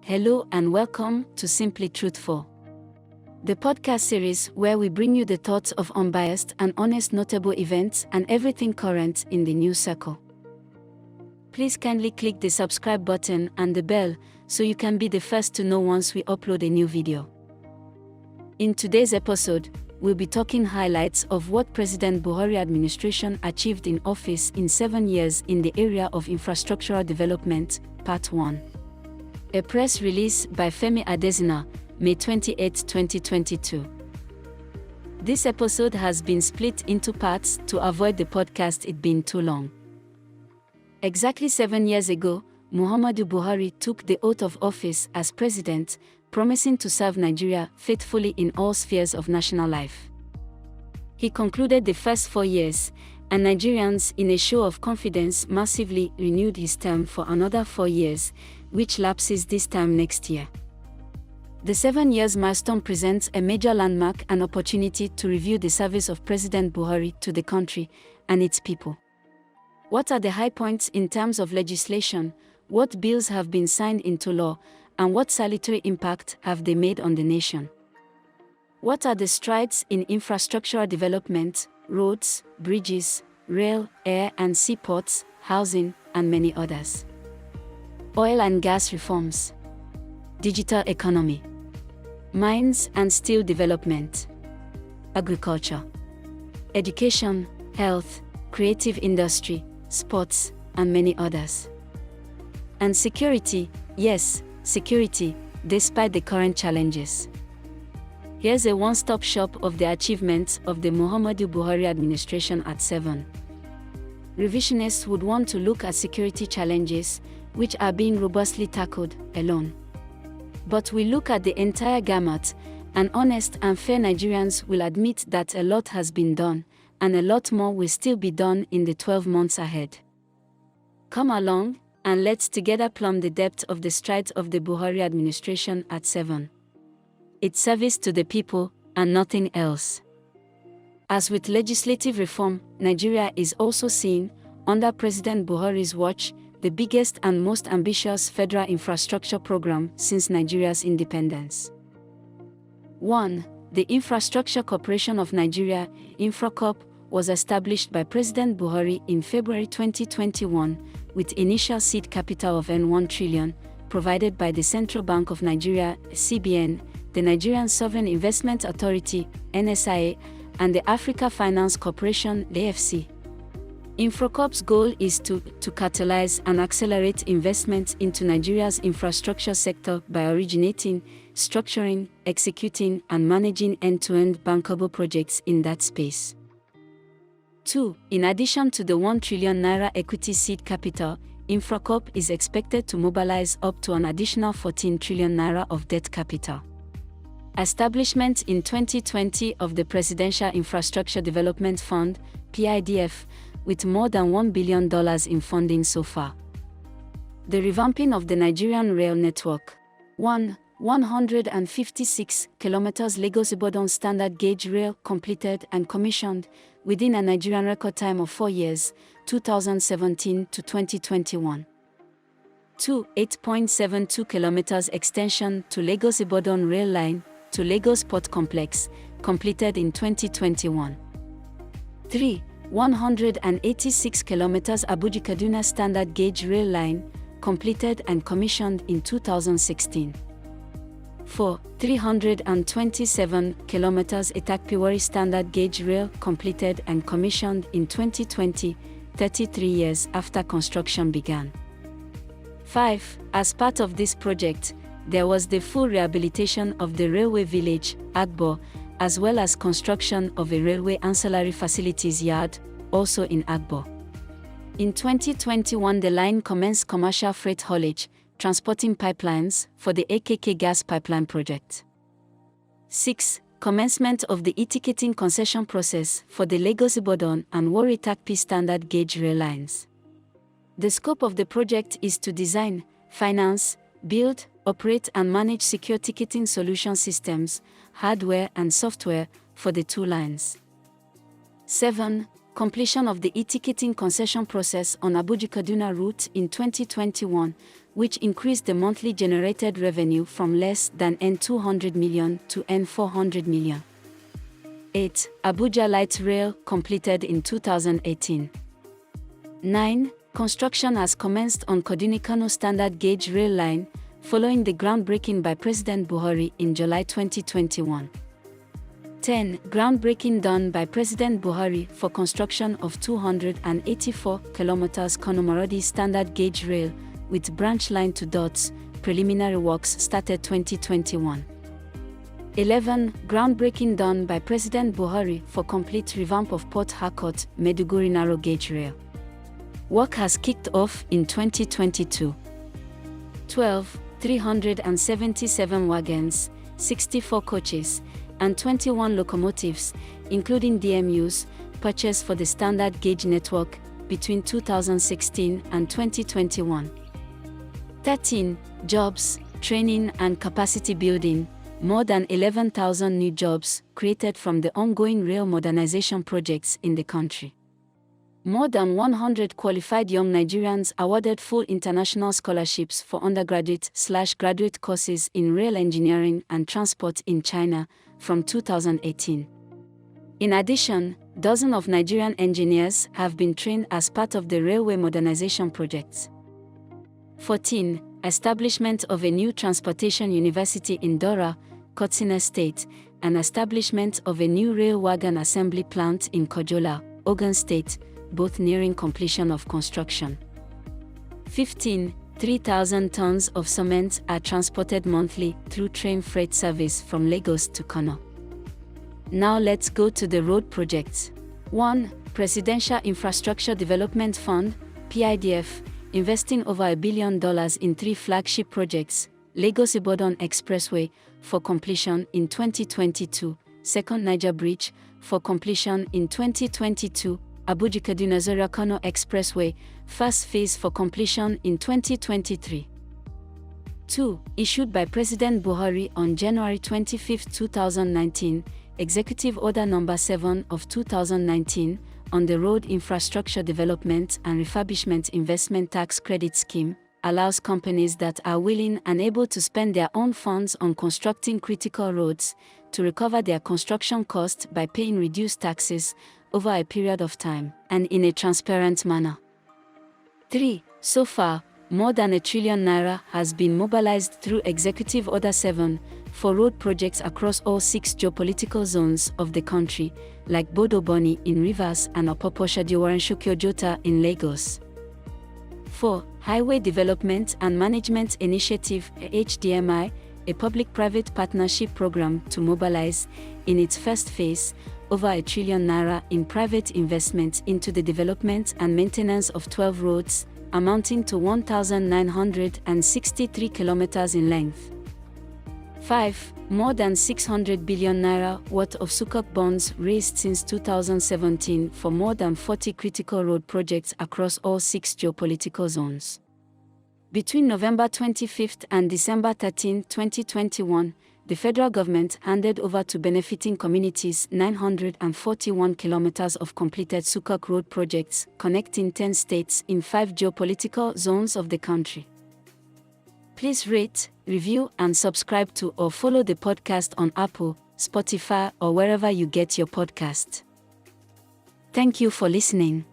Hello and welcome to Simply Truthful, the podcast series where we bring you the thoughts of unbiased and honest notable events and everything current in the news circle. Please kindly click the subscribe button and the bell so you can be the first to know once we upload a new video. In today's episode, we'll be talking highlights of what President Buhari administration achieved in office in 7 years in the area of infrastructural development, Part 1. A press release by Femi Adesina, May 28, 2022. This episode has been split into parts to avoid the podcast it being too long. Exactly 7 years ago, Muhammadu Buhari took the oath of office as president, promising to serve Nigeria faithfully in all spheres of national life. He concluded the first 4 years, and Nigerians, in a show of confidence, massively renewed his term for another 4 years, which lapses this time next year. The 7 years milestone presents a major landmark and opportunity to review the service of President Buhari to the country and its people. What are the high points in terms of legislation, what bills have been signed into law, and what salutary impact have they made on the nation? What are the strides in infrastructural development, roads, bridges, rail, air and seaports, housing, and many others? Oil and gas reforms, digital economy, mines and steel development, agriculture, education, health, creative industry, sports, and many others. And security, yes, security, despite the current challenges. Here's a one-stop shop of the achievements of the Muhammadu Buhari administration at 7. Revisionists would want to look at security challenges, which are being robustly tackled, alone. But we look at the entire gamut, and honest and fair Nigerians will admit that a lot has been done, and a lot more will still be done in the 12 months ahead. Come along, and let's together plumb the depth of the strides of the Buhari administration at 7. It's service to the people, and nothing else. As with legislative reform, Nigeria is also seeing, under President Buhari's watch, the biggest and most ambitious federal infrastructure program since Nigeria's independence. 1. The Infrastructure Corporation of Nigeria, InfraCorp, was established by President Buhari in February 2021, with initial seed capital of N1 trillion, provided by the Central Bank of Nigeria, CBN, the Nigerian Sovereign Investment Authority, NSIA, and the Africa Finance Corporation, AFC. InfraCorp's goal is to catalyze and accelerate investment into Nigeria's infrastructure sector by originating, structuring, executing, and managing end-to-end bankable projects in that space. 2. In addition to the 1 trillion naira equity seed capital, InfraCorp is expected to mobilize up to an additional 14 trillion naira of debt capital. Establishment in 2020 of the Presidential Infrastructure Development Fund, PIDF, with more than $1 billion in funding so far. The revamping of the Nigerian rail network. 1. 156 km Lagos-Ibadan standard gauge rail completed and commissioned within a Nigerian record time of 4 years, 2017 to 2021. 2. 8.72 km extension to Lagos-Ibadan rail line to Lagos Port Complex, completed in 2021. 3. 186 km Abuja-Kaduna standard gauge rail line, completed and commissioned in 2016. 4. 327 km Itakpiwari standard gauge rail, completed and commissioned in 2020, 33 years after construction began. 5. As part of this project, there was the full rehabilitation of the railway village, Agbo, as well as construction of a railway ancillary facilities yard, also in Agbo. In 2021, the line commenced commercial freight haulage, transporting pipelines for the AKK gas pipeline project. 6. Commencement of the e-ticketing concession process for the Lagos-Ibadan and Warri-Takpi standard gauge rail lines. The scope of the project is to design, finance, build, operate and manage secure ticketing solution systems, hardware and software, for the two lines. 7. completion of the e-ticketing concession process on Abuja-Kaduna route in 2021, which increased the monthly generated revenue from less than N200 million to N400 million. 8. Abuja Light Rail completed in 2018. 9. Construction has commenced on Kaduna-Kano standard gauge rail line, following the groundbreaking by President Buhari in July 2021. 10. Groundbreaking done by President Buhari for construction of 284 km Kano-Maradi standard gauge rail, with branch line to Dots. Preliminary works started 2021. 11. Groundbreaking done by President Buhari for complete revamp of Port Harcourt, Maiduguri narrow gauge rail. Work has kicked off in 2022. 12. 377 wagons, 64 coaches, and 21 locomotives, including DMUs, purchased for the standard gauge network between 2016 and 2021. 13. Jobs, training and capacity building. More than 11,000 new jobs created from the ongoing rail modernization projects in the country. More than 100 qualified young Nigerians awarded full international scholarships for undergraduate/graduate courses in rail engineering and transport in China from 2018. In addition, dozens of Nigerian engineers have been trained as part of the railway modernization projects. 14. Establishment of a new transportation university in Dora, Katsina State, and establishment of a new rail wagon assembly plant in Kojola, Ogun State, both nearing completion of construction. 15. 3,000 tons of cement are transported monthly through train freight service from Lagos to Kano. Now let's go to the road projects. 1. Presidential Infrastructure Development Fund, PIDF, investing over $1 billion in 3 flagship projects: Lagos-Ibadan Expressway, for completion in 2022, Second Niger Bridge, for completion in 2022, Abuja-Kaduna Zaria-Kano Expressway, first phase for completion in 2023. 2. Issued by President Buhari on January 25, 2019, Executive Order No. 7 of 2019, on the Road Infrastructure Development and Refurbishment Investment Tax Credit Scheme, allows companies that are willing and able to spend their own funds on constructing critical roads to recover their construction costs by paying reduced taxes over a period of time and in a transparent manner. 3. So far, more than ₦1 trillion has been mobilized through Executive Order 7 for road projects across all 6 geopolitical zones of the country, like Bodo-Boni in Rivers and Opopo-Shadiwaran-Shokyo-Jota in Lagos. 4. Highway Development and Management Initiative (HDMI), a public-private partnership program to mobilize, in its first phase, over ₦1 trillion in private investment into the development and maintenance of 12 roads, amounting to 1,963 kilometers in length. 5. More than ₦600 billion worth of Sukuk bonds raised since 2017 for more than 40 critical road projects across all 6 geopolitical zones. Between November 25 and December 13, 2021, the federal government handed over to benefiting communities 941 kilometers of completed Sukuk road projects connecting 10 states in 5 geopolitical zones of the country. Please rate, review, and subscribe to or follow the podcast on Apple, Spotify, or wherever you get your podcast. Thank you for listening.